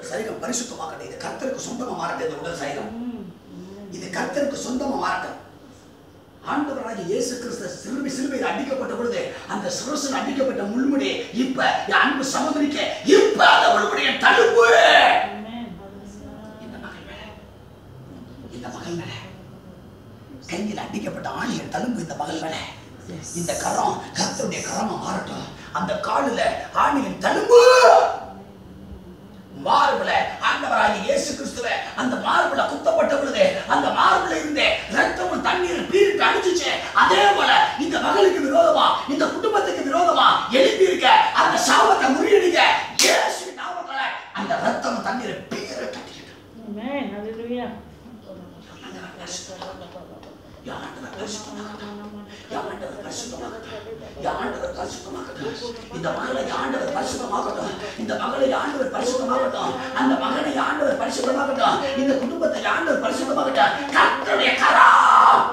சரீரம் பரிசுத்தமாகட்டும். இது கர்த்தருக்கு சொந்தமா மாறட்டும். இந்த உடல் சரீரம் இது கர்த்தருக்கு சொந்தமா மாறட்டும். ஆண்டவராகிய இயேசு கிறிஸ்து சிலுவையில் அடிக்கப்பட்ட பொழுது அந்த சிரசில் அடிக்கப்பட்ட முள்முடி இப்ப என் அன்பு சகோதரிக்கு இப்ப அந்த முள்முடியை தழும்பு இந்த மகள் மேல கையில் அடிக்கப்பட்ட ஆணியின் தழும்பு இந்த மகள் மேல இந்த கரம் கர்த்தருடைய கரமா மாறட்டும். அந்த காலில் ஆணியின் தழும்பு மார்புல ஆண்டவராகிய இயேசு கிறிஸ்துவே அந்த மார்புல குத்தப்பட்ட பொழுது அந்த மார்புல இருந்தே ரத்தமும் தண்ணீரும் பீரிட்டு அடிச்சுச்சு. அதே போல இந்த மகளுக்கு விரோதமா இந்த குடும்பத்துக்கு விரோதமா எழுப்பி இருக்க அந்த சாபத்தை முறியடிக்க இயேசுவின் நாமத்திலே அந்த ரத்தமும் தண்ணீரும் பீரிட்டு அடிக்கட்டும். ஆமென். ஹல்லேலூயா. இந்த மகளை ஆண்டவர் பரிசுத்தமாகட்டும். இந்த மகளை ஆண்டவர் பரிசுத்தமாகட்டும். அந்த மகனை ஆண்டவர் பரிசுத்தமாகட்டும். இந்த குடும்பத்தை ஆண்டவர் பரிசுத்தமாகட்டும். கர்த்தருடைய கரம்